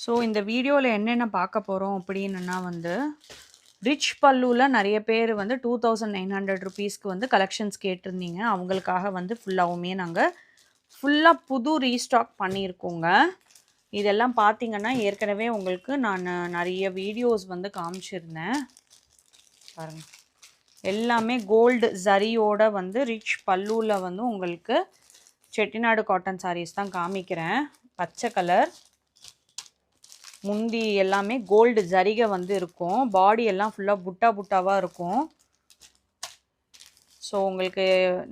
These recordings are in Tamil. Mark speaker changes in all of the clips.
Speaker 1: ஸோ இந்த வீடியோவில் என்னென்ன பார்க்க போகிறோம் அப்படின்னா வந்து ரிச் பல்லுவில் நிறைய பேர் வந்து 2900 ருபீஸ்க்கு வந்து கலெக்ஷன்ஸ் கேட்டிருந்தீங்க. அவங்களுக்காக வந்து ஃபுல்லாகவுமே நாங்கள் ஃபுல்லாக புது ரீஸ்டாக் பண்ணியிருக்கோங்க. இதெல்லாம் பார்த்தீங்கன்னா ஏற்கனவே உங்களுக்கு நான் நிறைய வீடியோஸ் வந்து காமிச்சிருந்தேன் பாருங்கள். எல்லாமே கோல்டு ஜரியோட வந்து ரிச் பல்லுவில் வந்து உங்களுக்கு செட்டிநாடு காட்டன் சாரீஸ் தான் காமிக்கிறேன். பச்சை கலர் முந்தி எல்லாமே கோல்டு ஜரிகை வந்து இருக்கும். பாடி எல்லாம் ஃபுல்லாக புட்டா புட்டாவாக இருக்கும். ஸோ உங்களுக்கு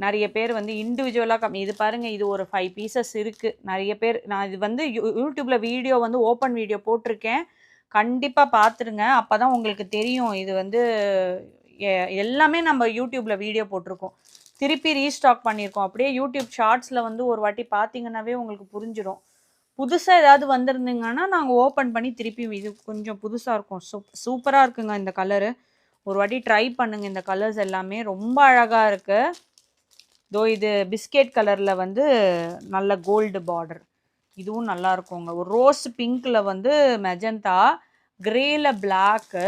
Speaker 1: நிறைய பேர் வந்து இண்டிவிஜுவலாக இது பாருங்கள், இது ஒரு 5 பீசஸ் இருக்குது. நிறைய பேர் நான் இது வந்து யூடியூப்பில் வீடியோ வந்து ஓப்பன் வீடியோ போட்டிருக்கேன். கண்டிப்பாக பார்த்துருங்க. அப்போ தான் உங்களுக்கு தெரியும். இது வந்து எல்லாமே நம்ம யூடியூப்பில் வீடியோ போட்டிருக்கோம். திருப்பி ரீஸ்டாக் பண்ணியிருக்கோம். அப்படியே யூடியூப் ஷார்ட்ஸில் வந்து ஒரு வாட்டி பார்த்தீங்கன்னாவே உங்களுக்கு புரிஞ்சிடும். புதுசாக ஏதாவது வந்திருந்தீங்கன்னா நாங்கள் ஓப்பன் பண்ணி திருப்பி இது கொஞ்சம் புதுசாக இருக்கும். சூப்பராக இருக்குங்க இந்த கலரு. ஒரு வாட்டி ட்ரை பண்ணுங்கள். இந்த கலர்ஸ் எல்லாமே ரொம்ப அழகாக இருக்குது. இதோ இது பிஸ்கெட் கலரில் வந்து நல்ல கோல்டு பார்டர். இதுவும் நல்லா இருக்குங்க. ஒரு ரோஸ் பிங்க்கில் வந்து மெஜந்தா, கிரேயில் பிளாக்கு,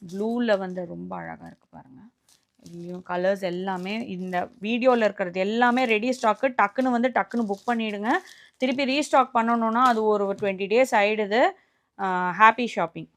Speaker 1: ப்ளூவில் வந்து ரொம்ப அழகாக இருக்குது பாருங்கள். இதுலேயும் கலர்ஸ் எல்லாமே இந்த வீடியோவில் இருக்கிறது எல்லாமே ரெடி ஸ்டாக்கு. டக்குன்னு புக் பண்ணிவிடுங்க. திருப்பி ரீஸ்டாக் பண்ணணுன்னா அது ஒரு 20 டேஸ் ஆகிடுது. Happy shopping.